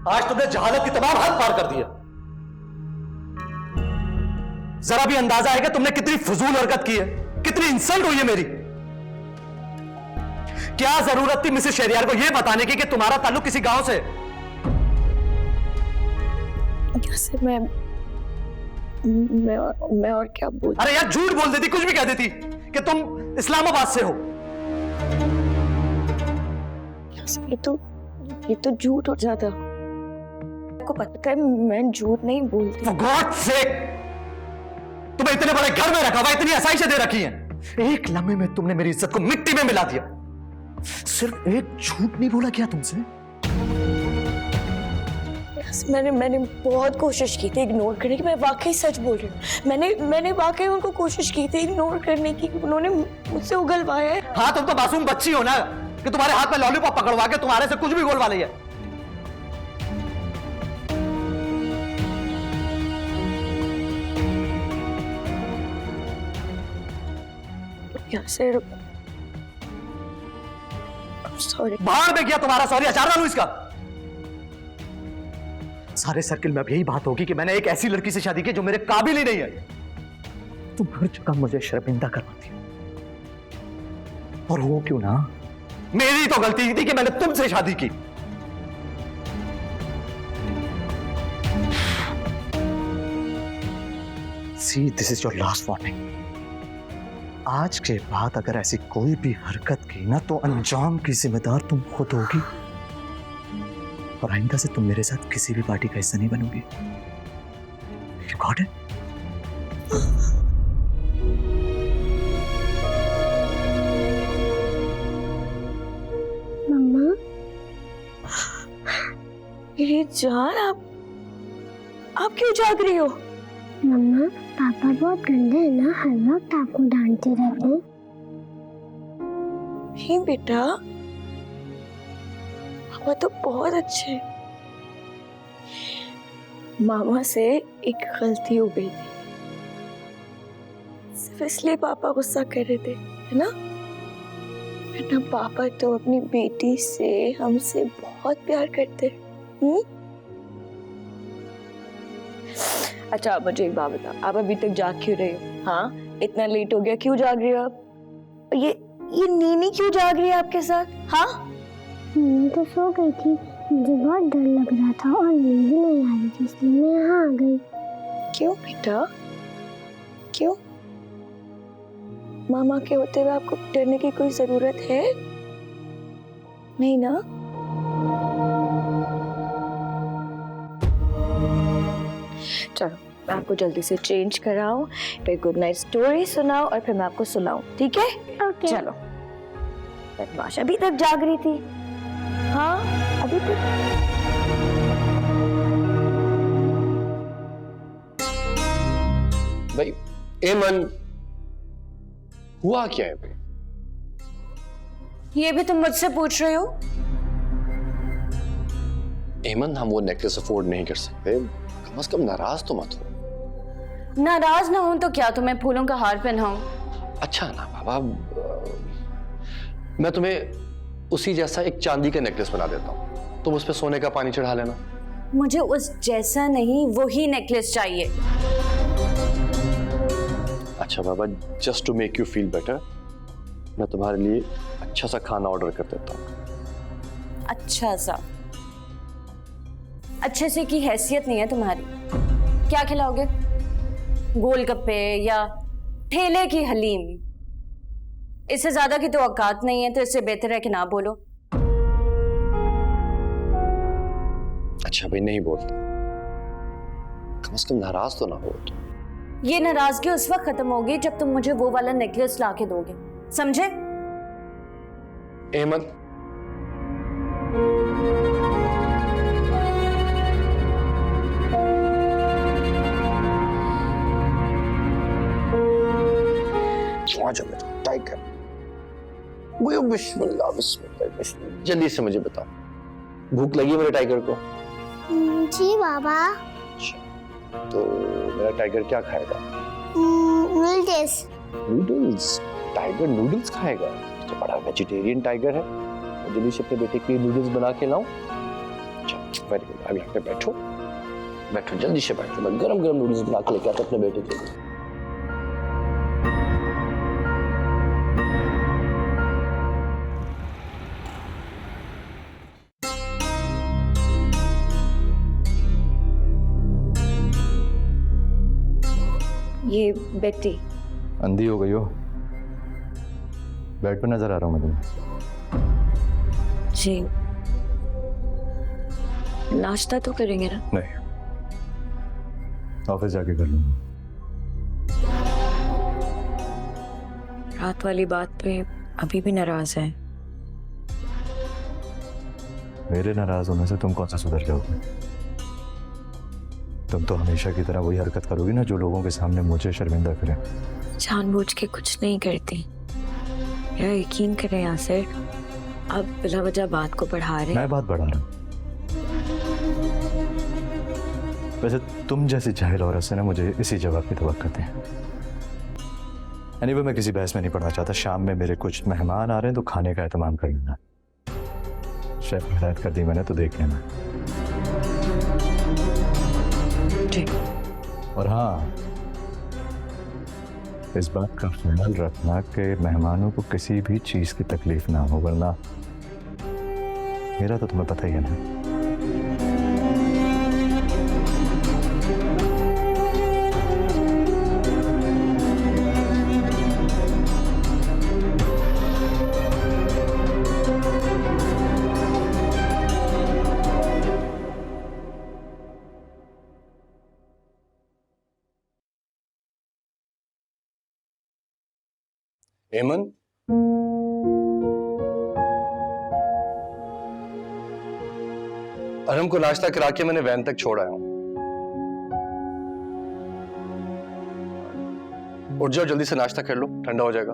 आज तुमने जहालत की तमाम हद पार कर दी है। जरा भी अंदाजा है कि तुमने कितनी फजूल हरकत की है, कितनी इंसल्ट हुई है मेरी। क्या जरूरत थी मिसेस शहरयार को यह बताने की कि तुम्हारा ताल्लुक किसी गांव से? कैसे मैं और क्या बोल? अरे यार झूठ बोल देती, कुछ भी कह देती कि तुम इस्लामाबाद से हो। ये तो झूठ हो जाता। आपको पता है मैं झूठ नहीं बोलती। For God's sake! तुम्हें इतने बड़े घर में रखा हुआ, इतनी आसाइशें दे रखी हैं, एक लम्हे में तुमने मेरी इज्जत को मिट्टी में मिला दिया। सिर्फ एक झूठ नहीं बोला क्या तुमसे? मैंने बहुत कोशिश की थी इग्नोर करने की। मैं वाकई सच बोल रही हूँ। मैंने वाकई उनको कोशिश की थी इग्नोर करने की। उन्होंने मुझसे उगलवाया है। हाँ, तुम तो मासूम बच्ची हो ना कि तुम्हारे हाथ में लॉलीपॉप पकड़वा के तुम्हारे से कुछ भी बोलवा ली है। सॉरी। बाहर में गया तुम्हारा सॉरी, अचार डालू इसका। सारे सर्किल में अब यही बात होगी कि मैंने एक ऐसी लड़की से शादी की जो मेरे काबिल ही नहीं है। तुम हर जगह मुझे शर्मिंदा करवाती हो। और वो क्यों ना, मेरी तो गलती थी कि मैंने तुमसे शादी की। See, this is your last warning. आज के बाद अगर ऐसी कोई भी हरकत की ना तो अंजाम की जिम्मेदार तुम खुद होगी। और आइंदा से तुम मेरे साथ किसी भी पार्टी का हिस्सा नहीं बनोगी। You got it? मम्मा, मेरी जान, आप क्यों जाग रही हो? मम्मा, पापा बहुत गंदे हैं ना, हर वक्त आपको डांटते रहते हैं। नहीं बेटा, पापा तो बहुत अच्छे हैं। मामा से एक गलती हो गई थी, सिर्फ इसलिए पापा गुस्सा कर रहे थे, है ना? बेटा, पापा तो अपनी बेटी से, हमसे बहुत प्यार करते हैं। अच्छा, आप मुझे एक बात बताओ, आप अभी तक जाग क्यों रहे हो? हाँ, इतना लेट हो गया, क्यों जाग रहे हो आप? ये नीनी क्यों जाग रही है आपके साथ? हाँ, नीनी तो सो गई थी, मुझे बहुत डर लग रहा था और नींद भी नहीं आ रही थी, इसलिए मैं यहाँ आ गई। क्यों बेटा, क्यों? मामा के होते हुए आपको डरने की कोई जरूरत है नहीं ना? चलो, मैं आपको जल्दी से चेंज कराऊं, फिर गुड नाइट स्टोरी सुनाऊं और फिर मैं आपको सुनाऊं, ठीक है? ओके। चलो। बदमाश अभी तक जाग रही थी। हाँ, अभी तक। भाई एमन, हुआ क्या है भाई? ये भी तुम मुझसे पूछ रहे हो? एमन, हम वो नेकलेस अफोर्ड नहीं कर सकते, कम से कम नाराज तो मत हो। नाराज ना हूं तो क्या तुम्हें फूलों का हार पहनाऊं? अच्छा ना बाबा, मैं तुम्हें उसी जैसा एक चांदी का नेकलेस बना देता हूँ, तुम उस पे सोने का पानी चढ़ा लेना। मुझे उस जैसा नहीं, वही नेकलेस चाहिए। अच्छा बाबा, just to make you feel better, मैं तुम्हारे लिए अच्छा सा खाना ऑर्डर कर देता हूँ। अच्छा सा? अच्छे से की हैसियत नहीं है तुम्हारी। क्या खिलाओगे? गोलगप्पे या ठेले की हलीम? इससे ज्यादा की तो औकात नहीं है, तो इससे बेहतर है कि ना बोलो। अच्छा भाई, नहीं बोलते, कम से कम नाराज तो ना हो। ये नाराजगी उस वक्त खत्म होगी जब तुम मुझे वो वाला नेकलेस ला के दोगे, समझे? एमन, टाइगर, बिस्मिल्लाह बिस्मिल्लाह बिस्मिल्लाह। जल्दी से मुझे बताओ, भूख लगी मेरे टाइगर को? जी बाबा। तो मेरा टाइगर क्या खाएगा? नूडल्स। नूडल्स? टाइगर नूडल्स खाएगा? तो बड़ा वेजिटेरियन टाइगर है। जल्दी से अपने बेटे के लिए नूडल्स बना के लाऊं? Very good. अब यहाँ पे बैठो, बैठो, जल्दी से बैठो। मैं गरम गरम नूडल्स बना के लेके आता अपने बेटे के लिए। ये बेटी अंधी हो गई हो, बेड पे नजर आ रहा हूँ मैं तुम्हें। जी, नाश्ता तो करेंगे ना? नहीं, ऑफिस जाके कर लूंगा। रात वाली बात पे अभी भी नाराज है? मेरे नाराज होने से तुम कौन सा सुधर जाओगे? तुम तो हमेशा की तरह वही हरकत करोगी ना जो लोगों के सामने मुझे शर्मिंदा करे। जानबूझ के कुछ नहीं करती यार, यकीन करें यासिर, अब बिला वजह बात को बढ़ा रहे। मैं बात बढ़ा रहा हूँ। वैसे तुम जैसी जाहिल औरत से ना मुझे इसी जवाब की तवक्को है। एनीवे, मैं किसी बहस में नहीं पड़ना चाहता। शाम में मेरे कुछ मेहमान आ रहे हैं तो खाने का एहतमाम कर लेना। शेफ ने हिदायत कर दी मैंने, तो देख लेना। ठीक। और हाँ, इस बात का ख्याल रखना कि मेहमानों को किसी भी चीज की तकलीफ ना हो, वरना मेरा तो तुम्हें पता ही है ना। एमन, अरम को नाश्ता करा के मैंने वैन तक छोड़ आया हूं। उठ जाओ, जल्दी से नाश्ता कर लो, ठंडा हो जाएगा।